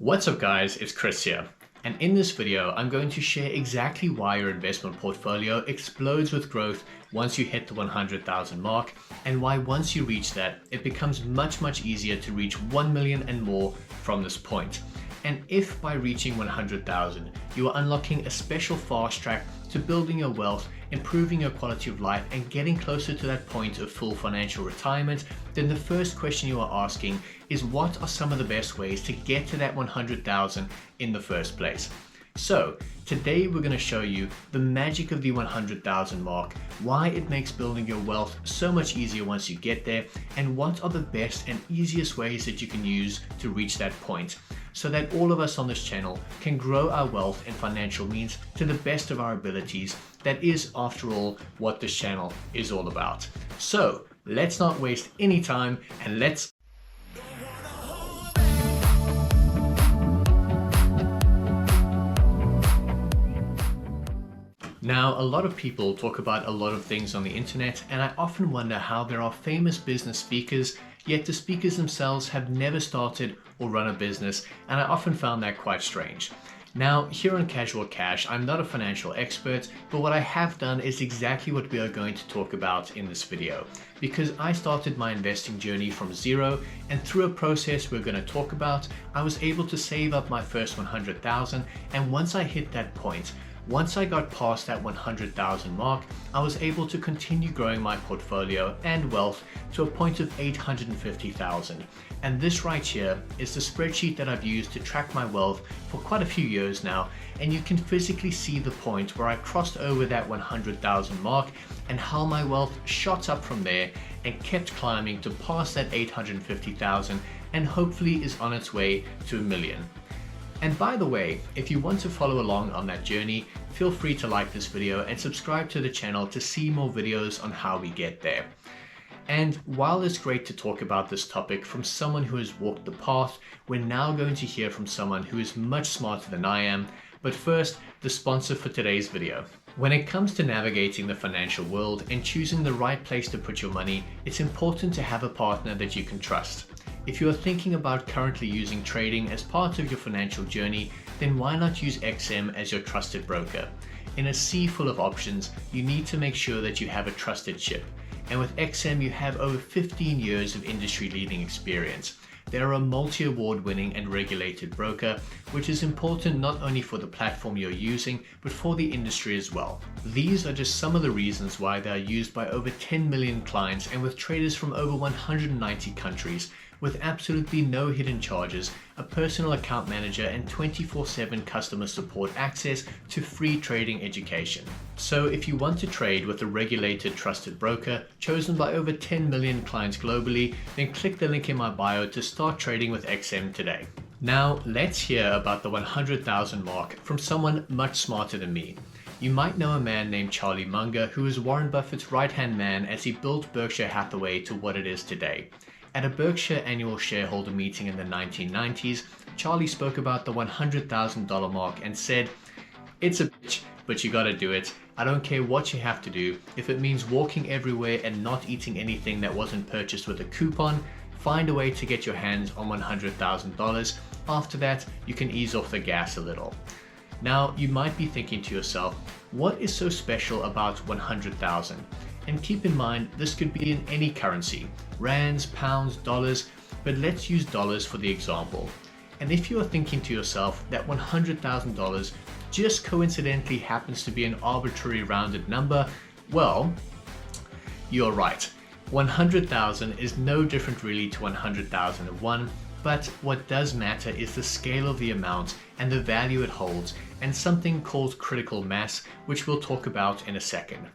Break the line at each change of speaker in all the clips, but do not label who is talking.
What's up guys, it's Chris here. And in this video, I'm going to share exactly why your investment portfolio explodes with growth once you hit the 100,000 mark, and why once you reach that, it becomes much easier to reach 1 million and more from this point. And if by reaching 100,000, you are unlocking a special fast track to building your wealth, improving your quality of life, and getting closer to that point of full financial retirement, then the first question you are asking is, what are some of the best ways to get to that 100,000 in the first place? So today we're going to show you the magic of the 100,000 mark, why it makes building your wealth so much easier once you get there, and what are the best and easiest ways that you can use to reach that point, so that all of us on this channel can grow our wealth and financial means to the best of our abilities. That is, after all, what this channel is all about. So let's not waste any time and let's Now, a lot of people talk about a lot of things on the internet, and I often wonder how there are famous business speakers, yet the speakers themselves have never started or run a business, and I often found that quite strange. Now, here on Casual Cash, I'm not a financial expert, but what I have done is exactly what we are going to talk about in this video. Because I started my investing journey from zero, and through a process we're going to talk about, I was able to save up my first 100,000, and once I hit that point, once I got past that 100,000 mark, I was able to continue growing my portfolio and wealth to a point of 850,000. And this right here is the spreadsheet that I've used to track my wealth for quite a few years now. And you can physically see the point where I crossed over that 100,000 mark and how my wealth shot up from there and kept climbing to pass that 850,000 and hopefully is on its way to a million. And by the way, if you want to follow along on that journey, feel free to like this video and subscribe to the channel to see more videos on how we get there. And while it's great to talk about this topic from someone who has walked the path, we're now going to hear from someone who is much smarter than I am. But first, the sponsor for today's video. When it comes to navigating the financial world and choosing the right place to put your money, it's important to have a partner that you can trust. If you are thinking about currently using trading as part of your financial journey, then why not use XM as your trusted broker? In a sea full of options, you need to make sure that you have a trusted ship. And with XM, you have over 15 years of industry-leading experience. They are a multi-award winning and regulated broker, which is important not only for the platform you're using, but for the industry as well. These are just some of the reasons why they are used by over 10 million clients and with traders from over 190 countries, with absolutely no hidden charges, a personal account manager, and 24/7 customer support access to free trading education. So if you want to trade with a regulated, trusted broker chosen by over 10 million clients globally, then click the link in my bio to start trading with XM today. Now let's hear about the 100,000 mark from someone much smarter than me. You might know a man named Charlie Munger, who was Warren Buffett's right-hand man as he built Berkshire Hathaway to what it is today. At a Berkshire annual shareholder meeting in the 1990s, Charlie spoke about the $100,000 mark and said, "It's a bitch, but you gotta do it. I don't care what you have to do. If it means walking everywhere and not eating anything that wasn't purchased with a coupon, find a way to get your hands on $100,000. After that, you can ease off the gas a little." Now, you might be thinking to yourself, what is so special about 100,000? And keep in mind, this could be in any currency, rands, pounds, dollars, but let's use dollars for the example. And if you are thinking to yourself that $100,000 just coincidentally happens to be an arbitrary rounded number, well, you're right. 100,000 is no different really to 100,001, but what does matter is the scale of the amount and the value it holds, and something called critical mass, which we'll talk about in a second.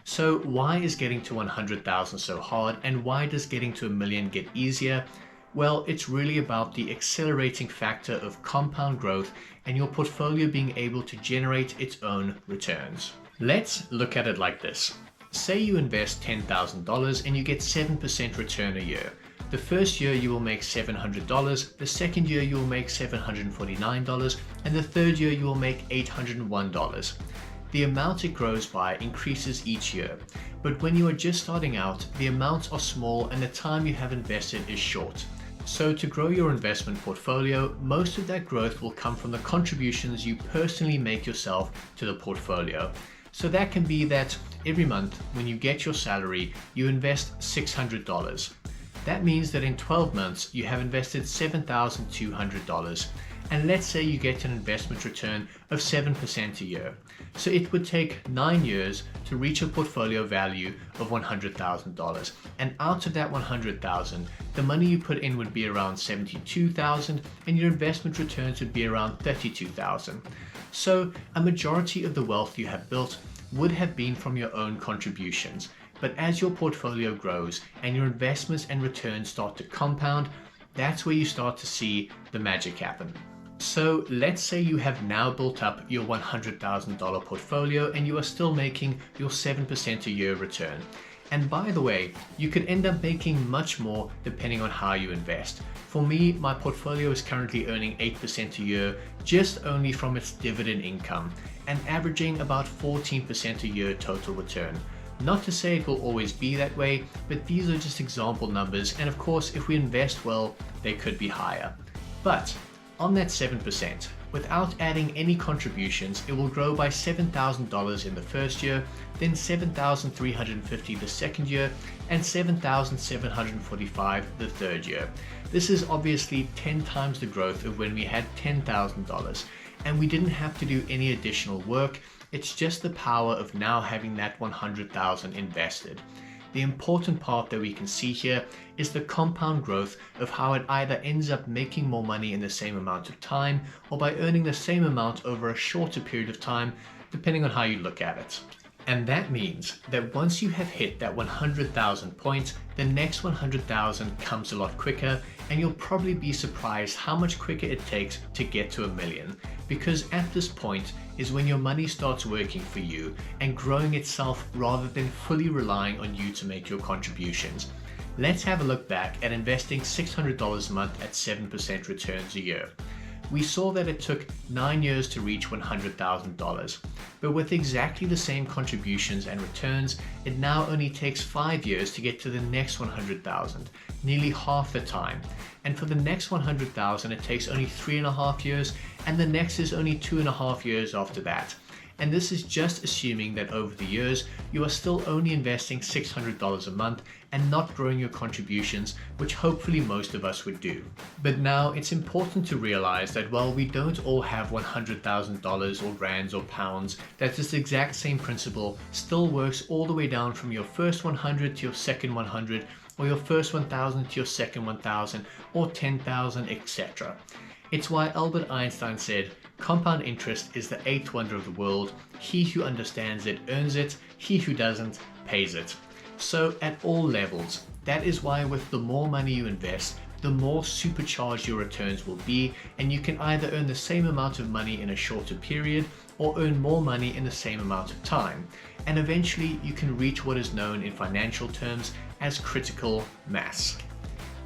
So why is getting to 100,000 so hard, and why does getting to a million get easier? Well, it's really about the accelerating factor of compound growth and your portfolio being able to generate its own returns. Let's look at it like this. Say you invest $10,000 and you get 7% return a year. The first year you will make $700, the second year you will make $749, and the third year you will make $801. The amount it grows by increases each year, but when you are just starting out, the amounts are small and the time you have invested is short. So to grow your investment portfolio, most of that growth will come from the contributions you personally make yourself to the portfolio. So that can be that every month when you get your salary, you invest $600. That means that in 12 months, you have invested $7,200. And let's say you get an investment return of 7% a year. So it would take 9 years to reach a portfolio value of $100,000. And out of that $100,000, the money you put in would be around $72,000 and your investment returns would be around $32,000. So a majority of the wealth you have built would have been from your own contributions. But as your portfolio grows and your investments and returns start to compound, that's where you start to see the magic happen. So let's say you have now built up your $100,000 portfolio and you are still making your 7% a year return. And by the way, you could end up making much more depending on how you invest. For me, my portfolio is currently earning 8% a year just only from its dividend income and averaging about 14% a year total return. Not to say it will always be that way, but these are just example numbers, and of course if we invest well, they could be higher. But on that 7%, without adding any contributions, it will grow by $7,000 in the first year, then $7,350 the second year, and $7,745 the third year. This is obviously 10 times the growth of when we had $10,000, and we didn't have to do any additional work. It's just the power of now having that $100,000 invested. The important part that we can see here is the compound growth of how it either ends up making more money in the same amount of time or by earning the same amount over a shorter period of time, depending on how you look at it. And that means that once you have hit that 100,000 point, the next 100,000 comes a lot quicker, and you'll probably be surprised how much quicker it takes to get to $1 million. Because at this point is when your money starts working for you and growing itself rather than fully relying on you to make your contributions. Let's have a look back at investing $600 a month at 7% returns a year. We saw that it took 9 years to reach $100,000, but with exactly the same contributions and returns, it now only takes 5 years to get to the next 100,000, nearly half the time. And for the next 100,000, it takes only 3.5 years, and the next is only 2.5 years after that. And this is just assuming that over the years, you are still only investing $600 a month and not growing your contributions, which hopefully most of us would do. But now it's important to realize that while we don't all have $100,000 or rands or pounds, that this exact same principle still works all the way down from your first 100 to your second 100, or your first 1,000 to your second 1,000, or 10,000, etc. It's why Albert Einstein said, "Compound interest is the eighth wonder of the world. He who understands it earns it. He who doesn't pays it." So at all levels, that is why with the more money you invest, the more supercharged your returns will be, and you can either earn the same amount of money in a shorter period or earn more money in the same amount of time. And eventually you can reach what is known in financial terms as critical mass.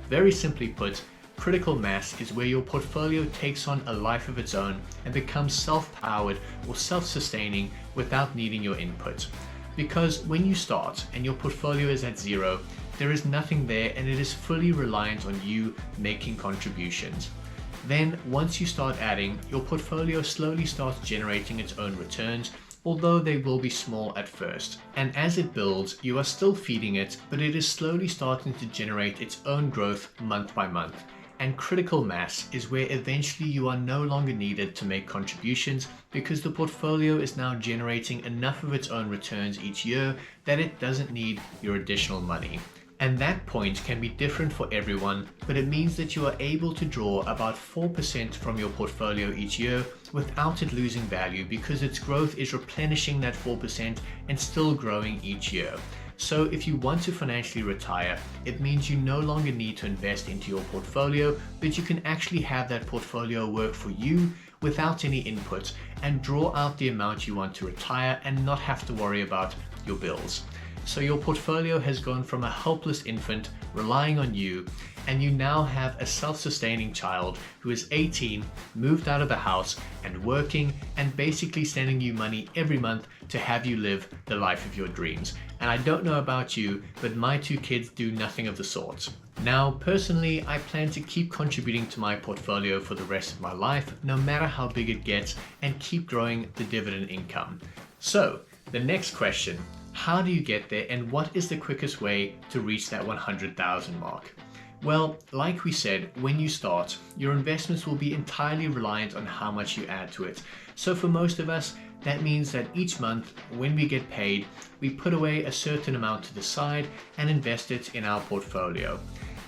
Very simply put, critical mass is where your portfolio takes on a life of its own and becomes self-powered or self-sustaining without needing your input. Because when you start and your portfolio is at zero, there is nothing there and it is fully reliant on you making contributions. Then once you start adding, your portfolio slowly starts generating its own returns, although they will be small at first. And as it builds, you are still feeding it, but it is slowly starting to generate its own growth month by month. And critical mass is where eventually you are no longer needed to make contributions because the portfolio is now generating enough of its own returns each year that it doesn't need your additional money. And that point can be different for everyone, but it means that you are able to draw about 4% from your portfolio each year without it losing value because its growth is replenishing that 4% and still growing each year. So if you want to financially retire, it means you no longer need to invest into your portfolio, but you can actually have that portfolio work for you without any input and draw out the amount you want to retire and not have to worry about your bills. So your portfolio has gone from a helpless infant relying on you, and you now have a self-sustaining child who is 18, moved out of the house and working and basically sending you money every month to have you live the life of your dreams. And I don't know about you, but my two kids do nothing of the sort. Now, personally, I plan to keep contributing to my portfolio for the rest of my life, no matter how big it gets, and keep growing the dividend income. So, the next question, how do you get there and what is the quickest way to reach that 100,000 mark? Well, like we said, when you start, your investments will be entirely reliant on how much you add to it. So for most of us, that means that each month, when we get paid, we put away a certain amount to the side and invest it in our portfolio.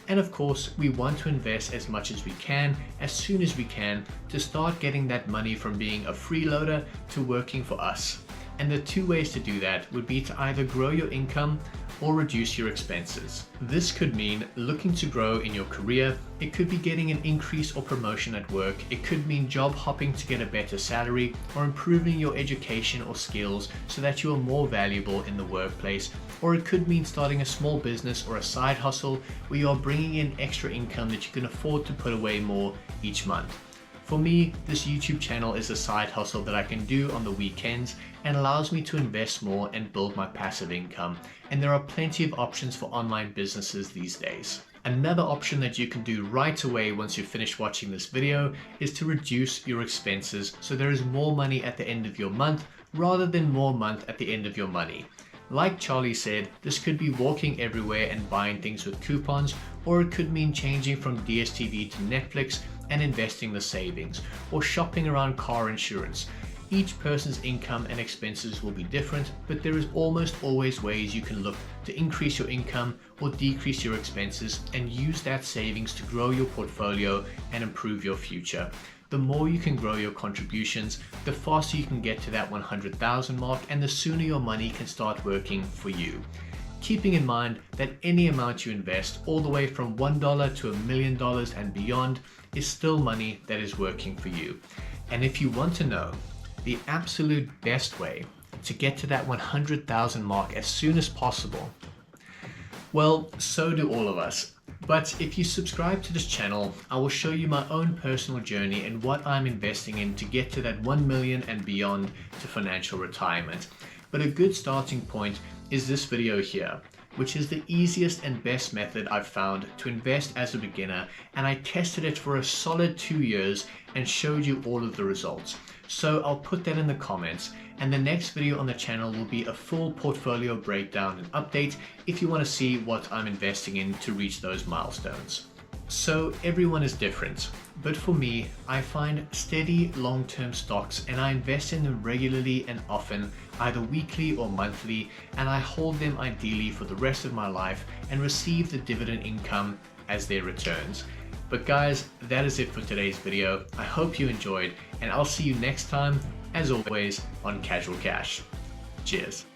And of course, we want to invest as much as we can, as soon as we can, to start getting that money from being a freeloader to working for us. And the two ways to do that would be to either grow your income or reduce your expenses. This could mean looking to grow in your career, it could be getting an increase or promotion at work, it could mean job hopping to get a better salary, or improving your education or skills so that you are more valuable in the workplace, or it could mean starting a small business or a side hustle where you are bringing in extra income that you can afford to put away more each month. For me, this YouTube channel is a side hustle that I can do on the weekends and allows me to invest more and build my passive income. And there are plenty of options for online businesses these days. Another option that you can do right away once you finish watching this video is to reduce your expenses so there is more money at the end of your month rather than more month at the end of your money. Like Charlie said, this could be walking everywhere and buying things with coupons, or it could mean changing from DSTV to Netflix and investing the savings, or shopping around car insurance. Each person's income and expenses will be different, but there is almost always ways you can look to increase your income or decrease your expenses and use that savings to grow your portfolio and improve your future. The more you can grow your contributions, the faster you can get to that 100,000 mark, and the sooner your money can start working for you. Keeping in mind that any amount you invest, all the way from $1 to $1 million and beyond, is still money that is working for you. And if you want to know the absolute best way to get to that 100,000 mark as soon as possible, well, so do all of us. But if you subscribe to this channel, I will show you my own personal journey and what I'm investing in to get to that 1 million and beyond to financial retirement. But a good starting point is this video here, which is the easiest and best method I've found to invest as a beginner, and I tested it for a solid 2 years and showed you all of the results. So I'll put that in the comments, and the next video on the channel will be a full portfolio breakdown and update if you want to see what I'm investing in to reach those milestones. So everyone is different, but for me, I find steady long-term stocks and I invest in them regularly and often, either weekly or monthly, and I hold them ideally for the rest of my life and receive the dividend income as their returns. But guys, that is it for today's video. I hope you enjoyed, and I'll see you next time, as always, on Casual Cash. Cheers.